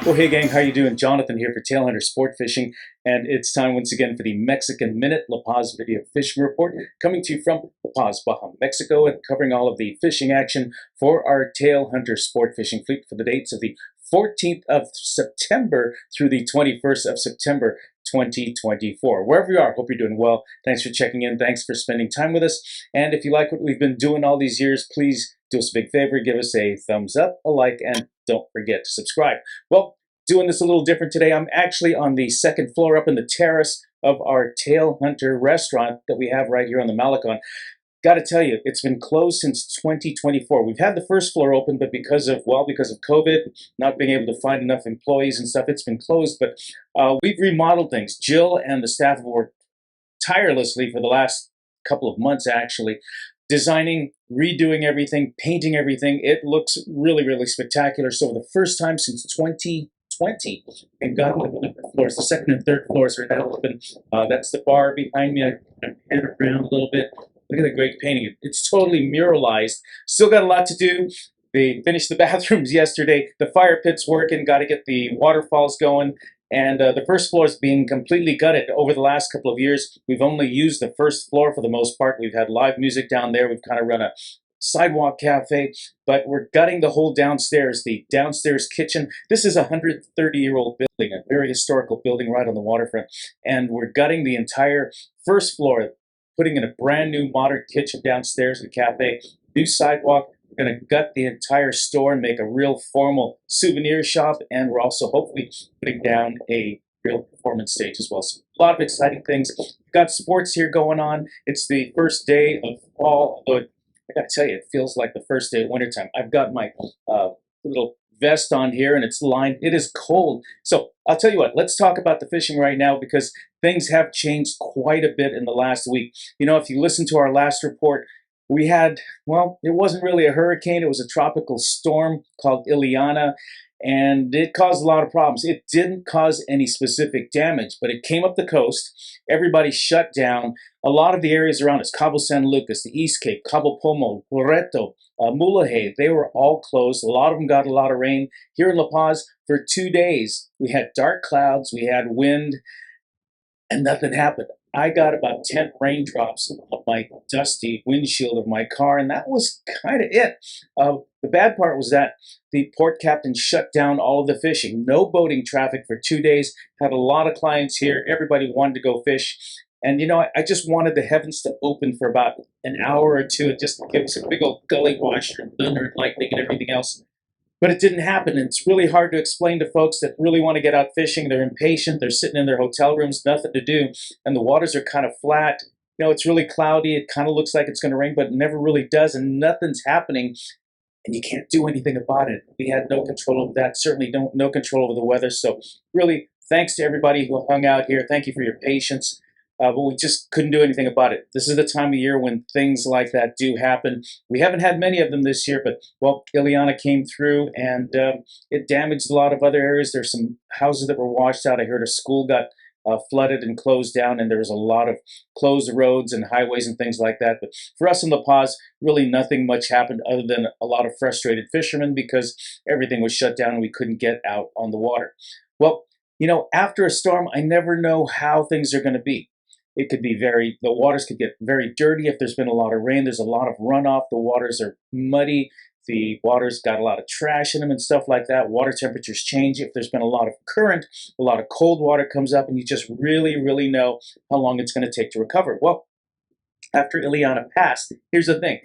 Well, hey gang, how you doing? Jonathan here for Tailhunter Sportfishing, and it's time once again for the Mexican Minute La Paz video fishing report, coming to you from La Paz, Baja, Mexico, and covering all of the fishing action for our Tailhunter Sportfishing fleet for the dates of the 14th of September through the 21st of September 2024. Wherever you are, hope you're doing well. Thanks for checking in. Thanks for spending time with us. And if you like what we've been doing all these years, please do us a big favor, give us a thumbs up, a like, and don't forget to subscribe. Well, doing this a little different today. I'm actually on the second floor up in the terrace of our Tailhunter restaurant that we have right here on the Malecon. Got to tell you, it's been closed since 2024. We've had the first floor open, but because of COVID, not being able to find enough employees and stuff, it's been closed. But we've remodeled things. Jill and the staff have worked tirelessly for the last couple of months, actually, designing, redoing everything, painting everything. It looks really, really spectacular. So for the first time since 2020, we've got the floors, the second and third floors are now open. That's the bar behind me. I pan around a little bit. Look at the great painting. It's totally muralized. Still got a lot to do. They finished the bathrooms yesterday. The fire pit's working. Got to get the waterfalls going. And the first floor is being completely gutted. Over the last couple of years, we've only used the first floor for the most part. We've had live music down there. We've kind of run a sidewalk cafe, but we're gutting the whole downstairs, the downstairs kitchen. This is a 130-year-old building, a very historical building right on the waterfront. And we're gutting the entire first floor, putting in a brand new modern kitchen downstairs, the cafe, new sidewalk. We're going to gut the entire store and make a real formal souvenir shop, and we're also hopefully putting down a real performance stage as well. So a lot of exciting things. We've got sports here going on. It's the first day of fall, although I got to tell you, it feels like the first day of wintertime. I've got my little vest on here, and it's lined. It is cold. So I'll tell you what, let's talk about the fishing right now, because things have changed quite a bit in the last week. You know, if you listen to our last report, we had, well, it wasn't really a hurricane. It was a tropical storm called Ilana, and it caused a lot of problems. It didn't cause any specific damage, but it came up the coast. Everybody shut down. A lot of the areas around us, Cabo San Lucas, the East Cape, Cabo Pomo, Loreto, Mulahay, they were all closed. A lot of them got a lot of rain. Here in La Paz, for 2 days, we had dark clouds, we had wind, and nothing happened. I got about 10 raindrops on my dusty windshield of my car, and that was kind of it. The bad part was that the port captain shut down all of the fishing. No boating traffic for 2 days. Had a lot of clients here. Everybody wanted to go fish. And, you know, I just wanted the heavens to open for about an hour or two and just give us a big old gully washer and thunder and lightning and everything else. But it didn't happen, and it's really hard to explain to folks that really want to get out fishing. They're impatient, they're sitting in their hotel rooms, nothing to do, and the waters are kind of flat. You know, it's really cloudy, it kind of looks like it's going to rain, but it never really does, and nothing's happening, and you can't do anything about it. We had no control over that, certainly no control over the weather, so really, thanks to everybody who hung out here. Thank you for your patience. But we just couldn't do anything about it. This is the time of year when things like that do happen. We haven't had many of them this year, but, well, Ilana came through, and it damaged a lot of other areas. There's some houses that were washed out. I heard a school got flooded and closed down, and there was a lot of closed roads and highways and things like that. But for us in La Paz, really nothing much happened other than a lot of frustrated fishermen because everything was shut down and we couldn't get out on the water. Well, you know, after a storm, I never know how things are going to be. It could be the waters could get very dirty if there's been a lot of rain. There's a lot of runoff. The waters are muddy. The water's got a lot of trash in them and stuff like that. Water temperatures change. If there's been a lot of current, a lot of cold water comes up, and you just really, really know how long it's going to take to recover. Well, after Ilana passed, here's the thing.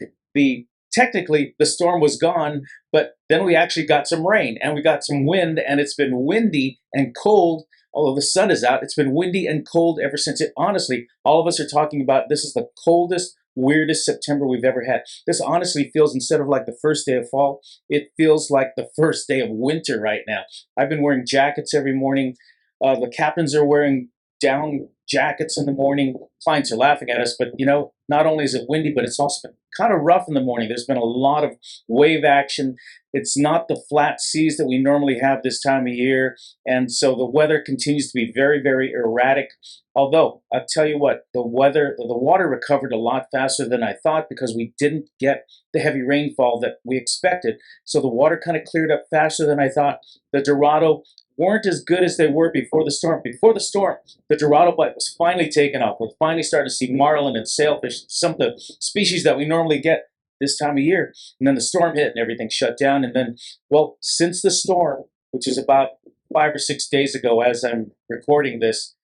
Technically, the storm was gone, but then we actually got some rain, and we got some wind, and it's been windy and cold. Although the sun is out, it's been windy and cold ever since. Honestly, all of us are talking about this is the coldest, weirdest September we've ever had. This honestly feels, instead of like the first day of fall, it feels like the first day of winter right now. I've been wearing jackets every morning. The captains are wearing down jackets in the morning. Clients are laughing at us, but you know, not only is it windy, but it's also been kind of rough in the morning. There's been a lot of wave action. It's not the flat seas that we normally have this time of year, and so the weather continues to be very, very erratic. Although, I'll tell you what, the water recovered a lot faster than I thought because we didn't get the heavy rainfall that we expected. So the water kind of cleared up faster than I thought. The Dorado weren't as good as they were before the storm. Before the storm, the Dorado bite was finally taken off. We're finally starting to see marlin and sailfish, some of the species that we normally get this time of year. And then the storm hit and everything shut down. And then, well, since the storm, which is about 5 or 6 days ago as I'm recording this,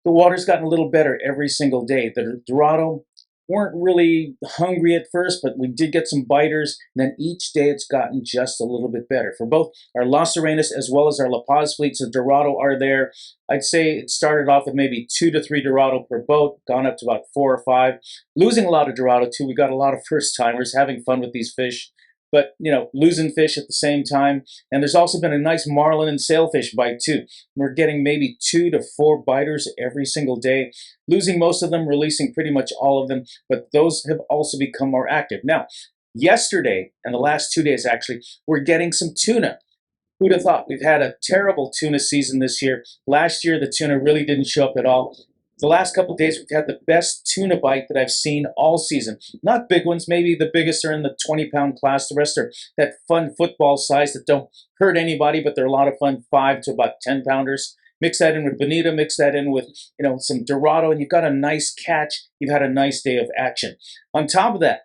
the water's gotten a little better every single day. The Dorado weren't really hungry at first, but we did get some biters. And then each day it's gotten just a little bit better. For both our Las Arenas as well as our La Paz fleets, the Dorado are there. I'd say it started off with maybe 2 to 3 Dorado per boat, gone up to about 4 or 5. Losing a lot of Dorado too. We got a lot of first timers having fun with these fish, but losing fish at the same time. And there's also been a nice marlin and sailfish bite too. We're getting maybe 2 to 4 biters every single day, losing most of them, releasing pretty much all of them, but those have also become more active. Now, yesterday and the last 2 days actually, we're getting some tuna. Who'd have thought? We've had a terrible tuna season this year. Last year, the tuna really didn't show up at all. The last couple of days, we've had the best tuna bite that I've seen all season. Not big ones. Maybe the biggest are in the 20-pound class. The rest are that fun football size that don't hurt anybody, but they're a lot of fun, 5 to about 10-pounders. Mix that in with bonita, mix that in with some Dorado, and you've got a nice catch. You've had a nice day of action. On top of that,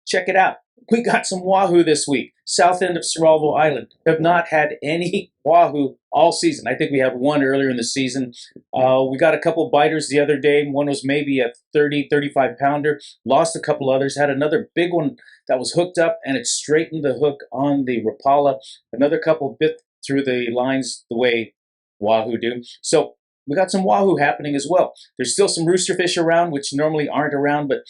check it out. We got some wahoo this week. South end of Cerralvo Island. Have not had any wahoo all season. I think we had one earlier in the season. We got a couple biters the other day. One was maybe a 30, 35 pounder. Lost a couple others. Had another big one that was hooked up and it straightened the hook on the Rapala. Another couple bit through the lines the way wahoo do. So we got some wahoo happening as well. There's still some roosterfish around, which normally aren't around, but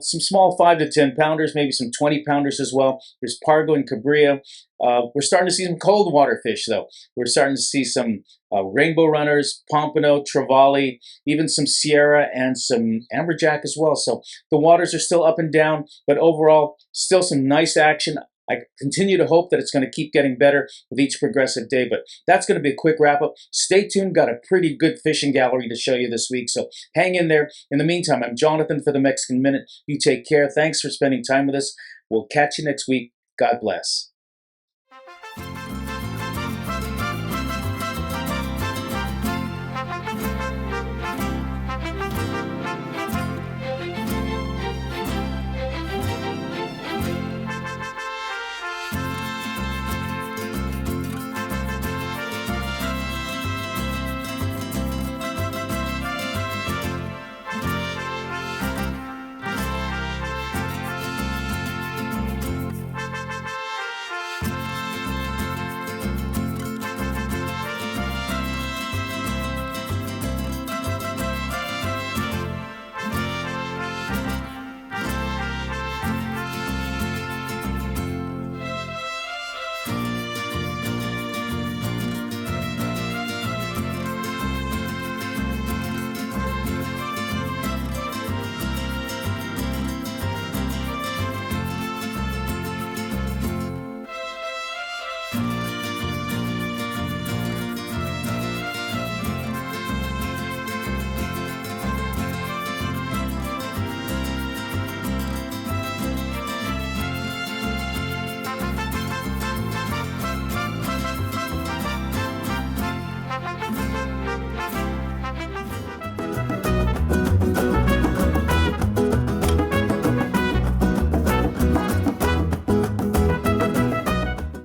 some small 5 to 10 pounders, maybe some 20 pounders as well. There's Pargo and Cabria. We're starting to see some cold water fish, though. We're starting to see some rainbow runners, pompano, trevally, even some Sierra and some amberjack as well. So the waters are still up and down, but overall, still some nice action. I continue to hope that it's going to keep getting better with each progressive day, but that's going to be a quick wrap up. Stay tuned. Got a pretty good fishing gallery to show you this week, so hang in there. In the meantime, I'm Jonathan for the Mexican Minute. You take care. Thanks for spending time with us. We'll catch you next week. God bless.